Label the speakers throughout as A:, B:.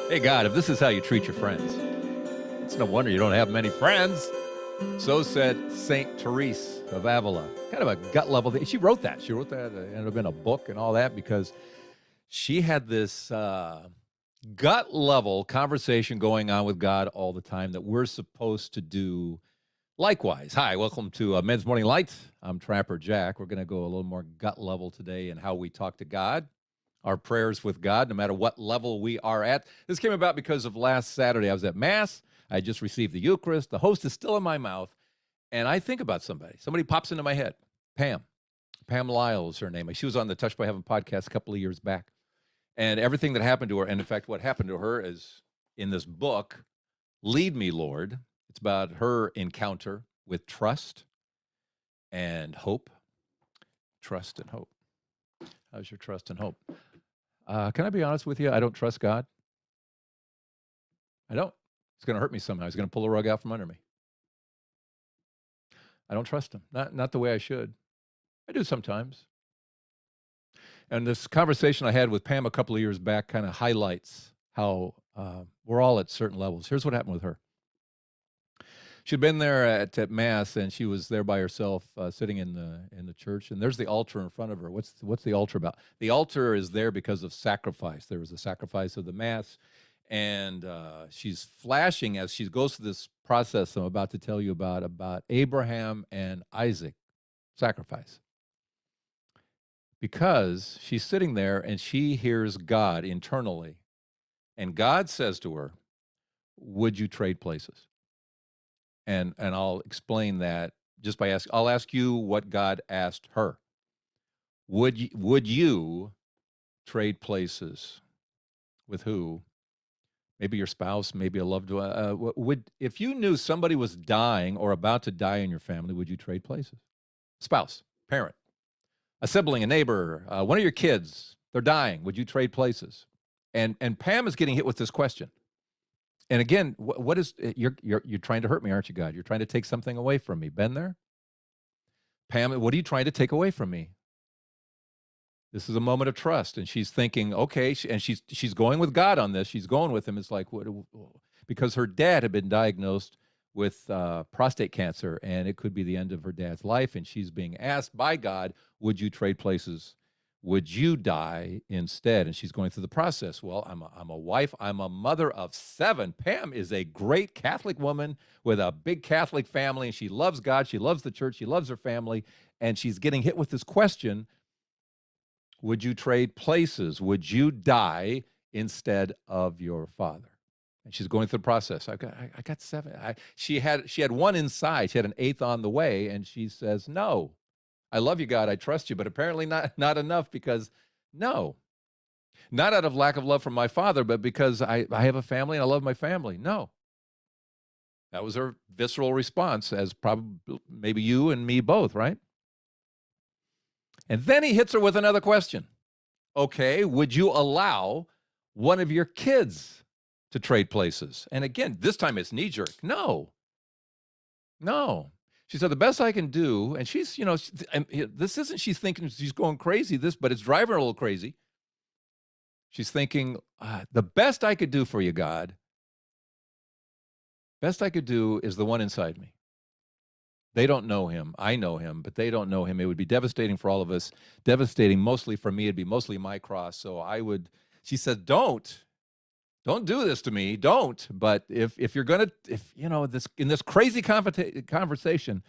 A: Hey, God, if this is how you treat your friends, it's no wonder you don't have many friends. So said Saint Therese of Avila. Kind of a gut level thing. She wrote that. She wrote that. It ended up in a book and all that because she had this gut level conversation going on with God all the time that we're supposed to do likewise. Hi, welcome to Men's Morning Light. I'm Trapper Jack. We're going to go a little more gut level today in how we talk to God, our prayers with God, no matter what level we are at. This came about because of last Saturday. I was at Mass. I just received the Eucharist. The host is still in my mouth. And I think about somebody. Somebody pops into my head. Pam. Pam Lile is her name. She was on the Touched by Heaven podcast a couple of years back. And everything that happened to her, and in fact, what happened to her is in this book, Lead Me, Lord. It's about her encounter with trust and hope. Trust and hope. How's your trust and hope? Can I be honest with you? I don't trust God. I don't. It's going to hurt me somehow. He's going to pull the rug out from under me. I don't trust him. Not the way I should. I do sometimes. And this conversation I had with Pam a couple of years back kind of highlights how we're all at certain levels. Here's what happened with her. She'd been there at Mass, and she was there by herself, sitting in the church. And there's the altar in front of her. What's the altar about? The altar is there because of sacrifice. There was a sacrifice of the Mass, and she's flashing as she goes through this process I'm about to tell you about Abraham and Isaac sacrifice. Because she's sitting there and she hears God internally, and God says to her, "Would you trade places?" And I'll explain that just by asking. I'll ask you what God asked her. Would you trade places with who? Maybe your spouse, maybe a loved one. Would if you knew somebody was dying or about to die in your family, would you trade places? Spouse, parent, a sibling, a neighbor, one of your kids, they're dying. Would you trade places? And Pam is getting hit with this question. And again, what is you're trying to hurt me, aren't you, God? You're trying to take something away from me. Been there? Pam, what are you trying to take away from me? This is a moment of trust, and she's thinking, okay, and she's going with God on this. She's going with him. It's like because her dad had been diagnosed with prostate cancer, and it could be the end of her dad's life. And she's being asked by God, "Would you trade places? Would you die instead?" And she's going through the process. Well, I'm a wife. I'm a mother of 7. Pam is a great Catholic woman with a big Catholic family, and she loves God. She loves the church. She loves her family, and she's getting hit with this question. Would you trade places? Would you die instead of your father? And she's going through the process. I got 7. She had one inside. She had an 8th on the way, and she says, "No, I love you, God. I trust you, but apparently not enough because no, not out of lack of love from my father, but because I have a family and I love my family. No." That was her visceral response, as probably maybe you and me both, right? And then he hits her with another question. Okay, would you allow one of your kids to trade places? And again, this time it's knee jerk. No, no. She said, the best I can do, and she's, this isn't she's thinking she's going crazy, but it's driving her a little crazy. She's thinking, the best I could do for you, God, best I could do is the one inside me. They don't know him. I know him, but they don't know him. It would be devastating for all of us, devastating mostly for me. It'd be mostly my cross. So she said, don't do this to me. Don't. But if you're going to, in this crazy conversation,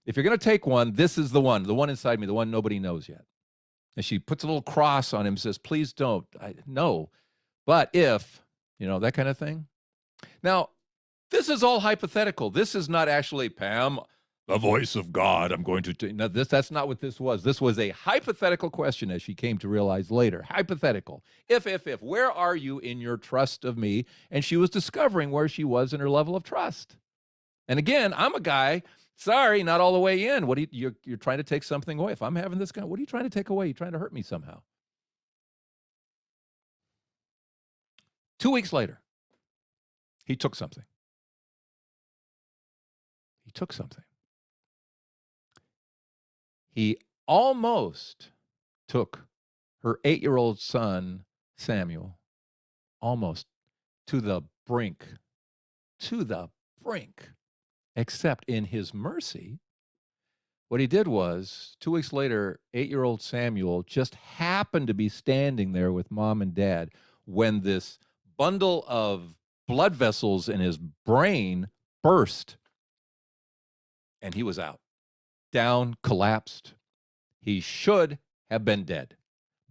A: if you're going to take one, this is the one inside me, the one nobody knows yet. And she puts a little cross on him and says, please don't. No. But if, that kind of thing. Now, this is all hypothetical. This is not actually, Pam, the voice of God. I'm going to no, that's not what this was. This was a hypothetical question, as she came to realize later. Hypothetical. If, where are you in your trust of me? And she was discovering where she was in her level of trust. And again, I'm a guy, sorry, not all the way in. What you're trying to take something away. If I'm having this what are you trying to take away? You're trying to hurt me somehow. 2 weeks later, he took something. He took something. He almost took her 8-year-old son Samuel, almost to the brink, to the brink. Except in his mercy, what he did was 2 weeks later, 8-year-old Samuel just happened to be standing there with mom and dad when this bundle of blood vessels in his brain burst and he was out, down, collapsed. He should have been dead.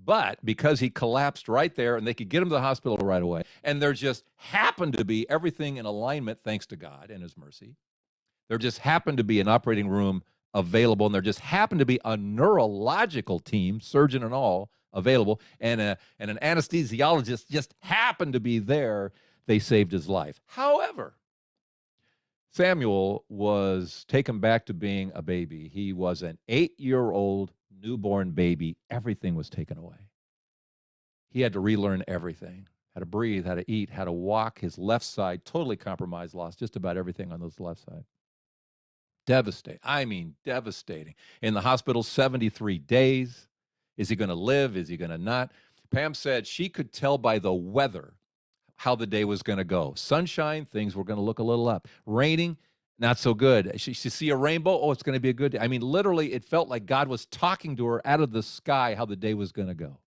A: But because he collapsed right there and they could get him to the hospital right away, and there just happened to be everything in alignment, thanks to God and his mercy, there just happened to be an operating room available, and there just happened to be a neurological team, surgeon and all, available, and an anesthesiologist just happened to be there. They saved his life. However, Samuel was taken back to being a baby. He was an 8-year-old newborn baby. Everything was taken away. He had to relearn everything, how to breathe, how to eat, how to walk. His left side totally compromised, lost just about everything on his left side. Devastating. I mean, devastating. In the hospital, 73 days. Is he going to live? Is he going to not? Pam said she could tell by the weather how the day was going to go. Sunshine, things were going to look a little up. Raining, not so good. She see a rainbow. Oh, it's going to be a good day. I mean, literally, it felt like God was talking to her out of the sky how the day was going to go.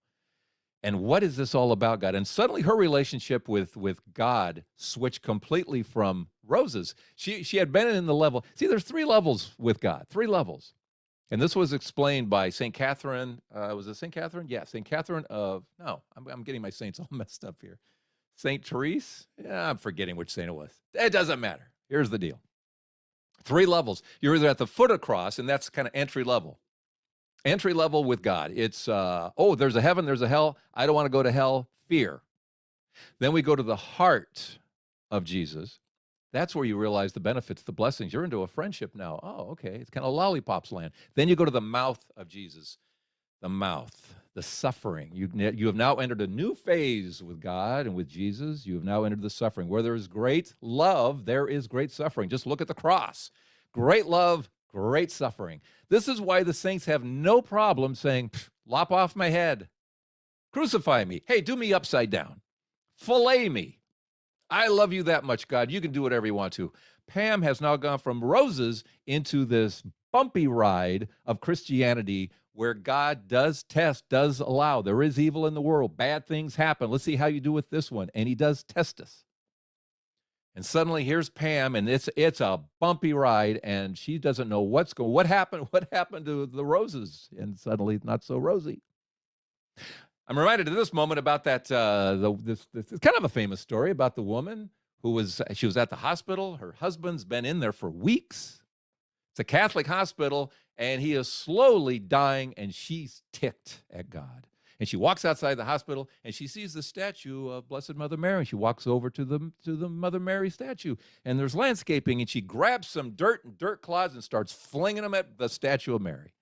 A: And what is this all about, God? And suddenly her relationship with God switched completely from roses. She had been in the level. See, there's 3 levels with God, 3 levels. And this was explained by St. Catherine. Was it St. Catherine? Yeah, St. Catherine of, no, I'm getting my saints all messed up here. St. Therese? Yeah, I'm forgetting which saint it was. It doesn't matter. Here's the deal. 3 levels. You're either at the foot of the cross, and that's kind of entry level. Entry level with God. It's, there's a heaven, there's a hell. I don't want to go to hell. Fear. Then we go to the heart of Jesus. That's where you realize the benefits, the blessings. You're into a friendship now. Oh, okay. It's kind of lollipops land. Then you go to the mouth of Jesus. The mouth, the suffering. You have now entered a new phase with God and with Jesus. You have now entered the suffering. Where there is great love, there is great suffering. Just look at the cross. Great love, great suffering. This is why the saints have no problem saying, lop off my head, crucify me. Hey, do me upside down. Fillet me. I love you that much, God. You can do whatever you want to. Pam has now gone from roses into this bumpy ride of Christianity where God does test, does allow. There is evil in the world. Bad things happen. Let's see how you do with this one. And he does test us. And suddenly here's Pam, and it's a bumpy ride, and she doesn't know what happened to the roses, and suddenly not so rosy. I'm reminded of this moment about that this kind of a famous story about the woman who was at the hospital. Her husband's been in there for weeks. It's a Catholic hospital, and he is slowly dying, and she's ticked at God. And she walks outside the hospital, and she sees the statue of Blessed Mother Mary. And she walks over to the Mother Mary statue, and there's landscaping, and she grabs some dirt and dirt clods and starts flinging them at the statue of Mary.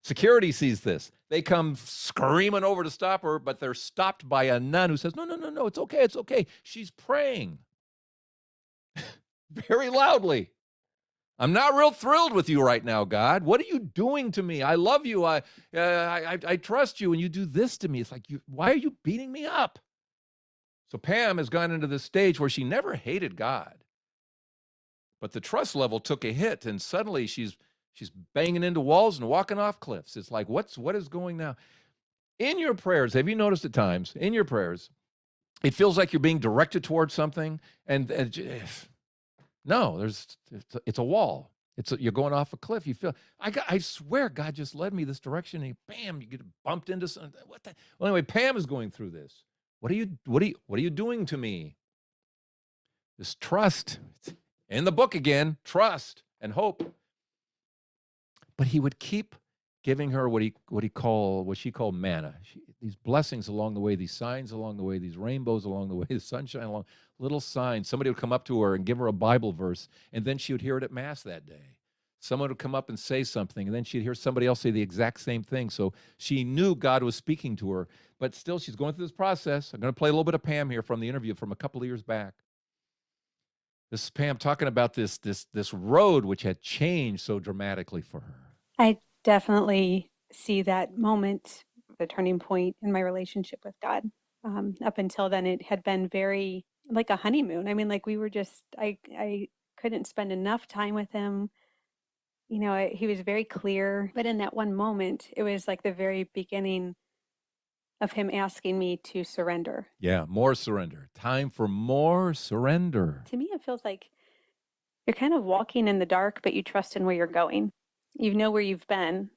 A: Security sees this. They come screaming over to stop her, but they're stopped by a nun who says, no, it's okay, it's okay. She's praying very loudly. I'm not real thrilled with you right now, God. What are you doing to me? I love you. I trust you, and you do this to me. It's like, why are you beating me up? So Pam has gone into this stage where she never hated God, but the trust level took a hit, and suddenly she's banging into walls and walking off cliffs. It's like, what is going now? In your prayers, have you noticed at times, in your prayers, it feels like you're being directed towards something, and no, it's a wall. You're going off a cliff. You feel, I swear God just led me this direction, and bam, you get bumped into something. What the? Well, anyway, Pam is going through this. What are you doing to me? This trust. It's in the book again, trust and hope. But he would keep giving her what she called manna. These blessings along the way, these signs along the way, these rainbows along the way, the sunshine along, little signs. Somebody would come up to her and give her a Bible verse, and then she would hear it at Mass that day. Someone would come up and say something, and then she'd hear somebody else say the exact same thing. So she knew God was speaking to her, but still she's going through this process. I'm going to play a little bit of Pam here from the interview from a couple of years back. This is Pam talking about this road which had changed so dramatically for her.
B: I definitely see that moment, the turning point in my relationship with God. Up until then, it had been very like a honeymoon. I mean, like we were just, I couldn't spend enough time with him. He was very clear, but in that one moment, it was like the very beginning of him asking me to surrender.
A: Yeah, more surrender. Time for more surrender.
B: To me, it feels like you're kind of walking in the dark, but you trust in where you're going. You know where you've been,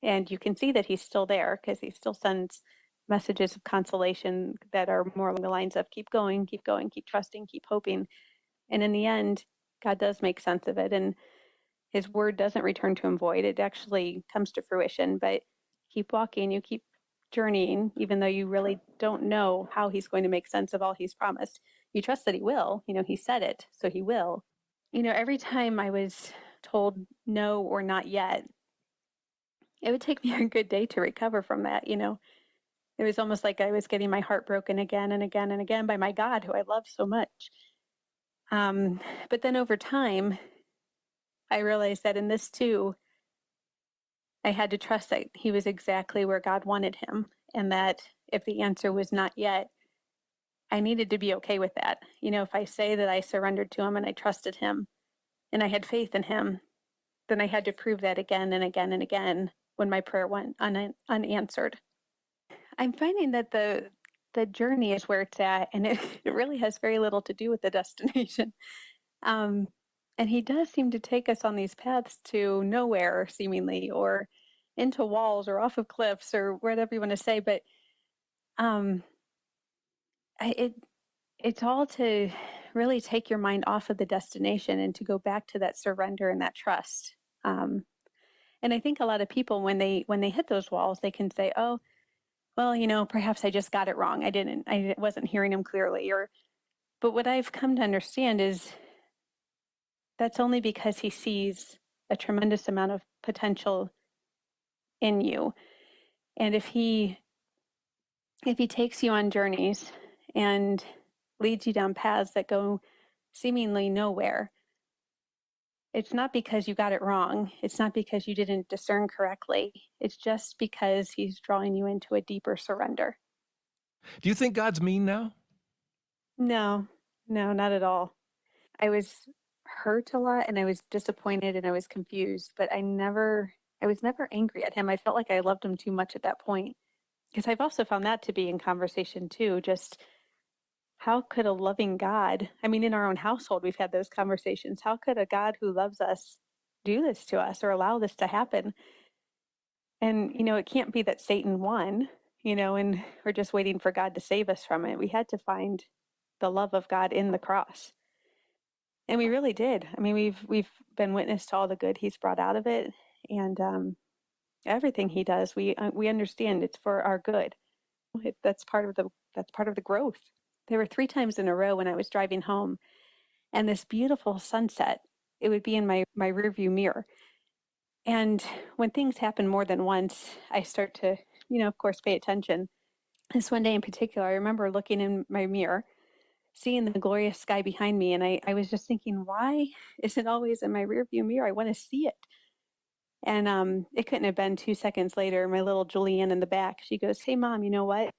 B: and you can see that he's still there because he still sends messages of consolation that are more along the lines of keep going, keep trusting, keep hoping. And in the end, God does make sense of it. And his word doesn't return to him void. It actually comes to fruition. But keep walking, you keep journeying, even though you really don't know how he's going to make sense of all he's promised. You trust that he will. He said it, so he will. Every time I was told no or not yet, it would take me a good day to recover from that. It was almost like I was getting my heart broken again and again and again by my God, who I love so much. Um, but then over time, I realized that in this too, I had to trust that he was exactly where God wanted him, and that if the answer was not yet, I needed to be okay with that. If I say that I surrendered to him and I trusted him and I had faith in him, then I had to prove that again and again and again when my prayer went unanswered. I'm finding that the journey is where it's at, and it, it really has very little to do with the destination. Um, and he does seem to take us on these paths to nowhere, seemingly, or into walls, or off of cliffs, or whatever you want to say. But um, I, it it's all to really take your mind off of the destination and to go back to that surrender and that trust. Um, and I think a lot of people, when they hit those walls, they can say, "Oh, well, perhaps I just got it wrong. I wasn't hearing him clearly." Or, but what I've come to understand is that's only because he sees a tremendous amount of potential in you. And if he takes you on journeys and leads you down paths that go seemingly nowhere, it's not because you got it wrong. It's not because you didn't discern correctly. It's just because he's drawing you into a deeper surrender.
A: Do you think God's mean now?
B: No, no, not at all. I was hurt a lot, and I was disappointed, and I was confused, but I was never angry at him. I felt like I loved him too much at that point. Because I've also found that to be in conversation too. Just how could a loving God, I mean, in our own household, we've had those conversations. How could a God who loves us do this to us or allow this to happen? And, it can't be that Satan won, and we're just waiting for God to save us from it. We had to find the love of God in the cross. And we really did. I mean, we've been witness to all the good he's brought out of it, and everything he does, we understand it's for our good. That's part of the growth. There were 3 times in a row when I was driving home, and this beautiful sunset, it would be in my rearview mirror. And when things happen more than once, I start to, of course, pay attention. This one day in particular, I remember looking in my mirror, seeing the glorious sky behind me, and I was just thinking, why is it always in my rearview mirror? I want to see it. And it couldn't have been 2 seconds later. My little Julianne in the back, she goes, "Hey, Mom, you know what?"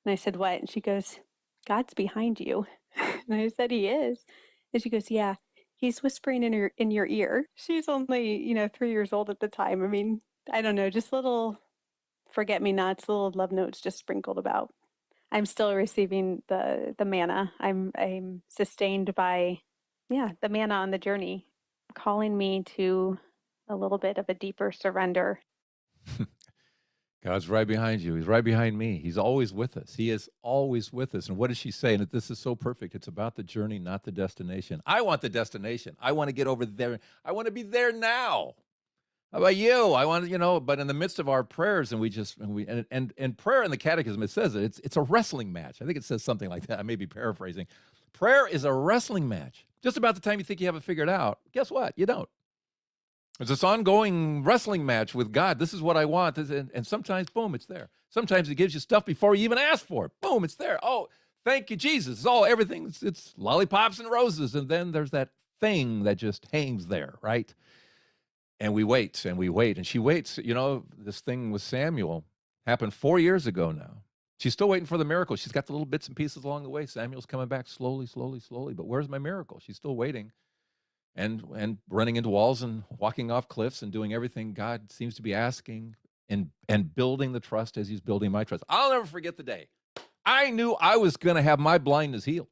B: And I said, "What?" And she goes, "God's behind you." And I said, "He is." And she goes, "Yeah, he's whispering in your ear." She's only, 3 years old at the time. I mean, I don't know, just little forget me nots, little love notes just sprinkled about. I'm still receiving the manna. I'm sustained by, yeah, the manna on the journey, calling me to a little bit of a deeper surrender.
A: God's right behind you. He's right behind me. He's always with us. He is always with us. And what does she say? And this is so perfect. It's about the journey, not the destination. I want the destination. I want to get over there. I want to be there now. How about you? I want to, but in the midst of our prayers, and prayer in the catechism, it says it's a wrestling match. I think it says something like that. I may be paraphrasing. Prayer is a wrestling match. Just about the time you think you have it figured out, guess what? You don't. It's this ongoing wrestling match with God. This is what I want. And sometimes, boom, it's there. Sometimes he gives you stuff before you even ask for it. Boom, it's there. Oh, thank you, Jesus. It's all everything. It's lollipops and roses. And then there's that thing that just hangs there, right? And we wait and we wait. And she waits. This thing with Samuel happened 4 years ago now. She's still waiting for the miracle. She's got the little bits and pieces along the way. Samuel's coming back slowly, slowly, slowly. But where's my miracle? She's still waiting and running into walls and walking off cliffs and doing everything God seems to be asking and building the trust as he's building my trust. I'll never forget the day. I knew I was going to have my blindness healed.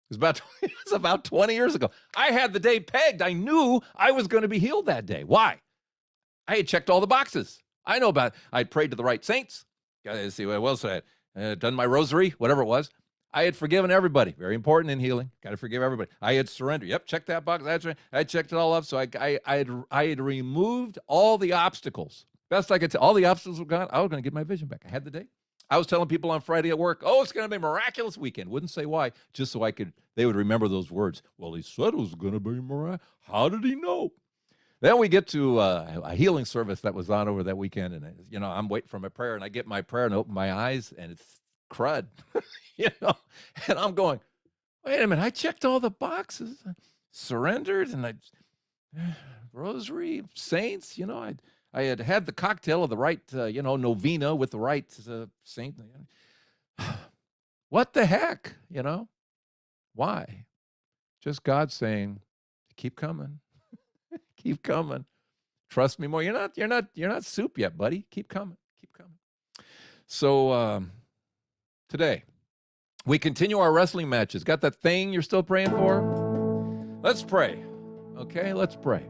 A: It was about 20 years ago. I had the day pegged. I knew I was going to be healed that day. Why? I had checked all the boxes. I know about it. I'd prayed to the right saints. Gotta see what else I had. Done my rosary, whatever it was. I had forgiven everybody. Very important in healing. Got to forgive everybody. I had surrendered. Yep, check that box. That's right. I checked it all up. So I had removed all the obstacles. Best I could tell. All the obstacles were gone. I was going to get my vision back. I had the day. I was telling people on Friday at work, oh, it's going to be a miraculous weekend. Wouldn't say why, just so they would remember those words. Well, he said it was going to be miraculous. How did he know? Then we get to a healing service that was on over that weekend, and I'm waiting for my prayer, and I get my prayer and open my eyes, and it's crud, and I'm going, wait a minute, I checked all the boxes, I surrendered, and I rosary, saints, I had the cocktail of the right, novena with the right saint. What the heck, Why? Just God saying, keep coming. Keep coming. Trust me more. You're not soup yet, buddy. Keep coming. Keep coming. So today, we continue our wrestling matches. Got that thing you're still praying for? Let's pray. Okay, let's pray.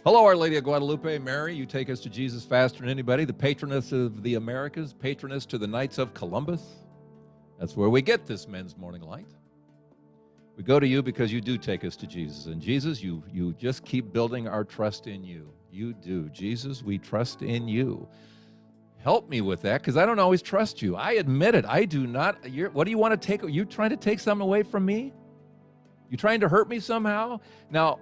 A: Hello, Our Lady of Guadalupe. Mary, you take us to Jesus faster than anybody. The patroness of the Americas, patroness to the Knights of Columbus. That's where we get this men's morning light. We go to you because you do take us to Jesus. And Jesus, you just keep building our trust in you. You do. Jesus, we trust in you. Help me with that, because I don't always trust you. I admit it. I do not. What do you want to take? Are you trying to take something away from me? You trying to hurt me somehow? Now,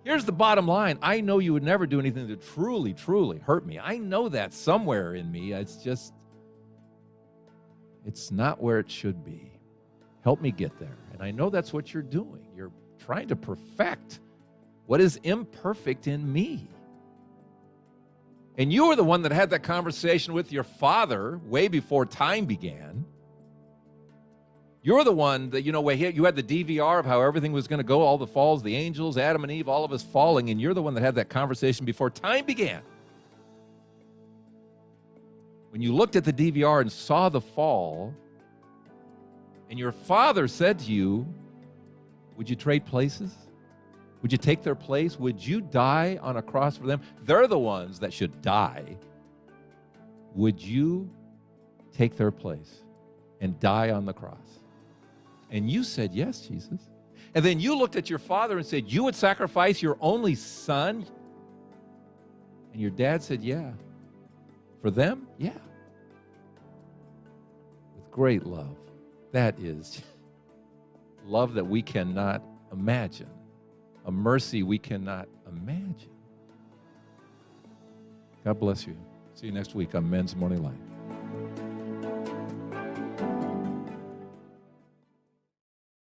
A: here's the bottom line. I know you would never do anything to truly, truly hurt me. I know that somewhere in me. It's not where it should be. Help me get there. And I know that's what you're doing. You're trying to perfect what is imperfect in me. And you were the one that had that conversation with your father way before time began. You're the one that, you had the DVR of how everything was going to go, all the falls, the angels, Adam and Eve, all of us falling, and you're the one that had that conversation before time began. When you looked at the DVR and saw the fall, and your father said to you, would you trade places? Would you take their place? Would you die on a cross for them? They're the ones that should die. Would you take their place and die on the cross? And you said, yes, Jesus. And then you looked at your father and said, you would sacrifice your only son? And your dad said, yeah. For them? Yeah. With great love. That is love that we cannot imagine, a mercy we cannot imagine. God bless you. See you next week on Men's Morning Light.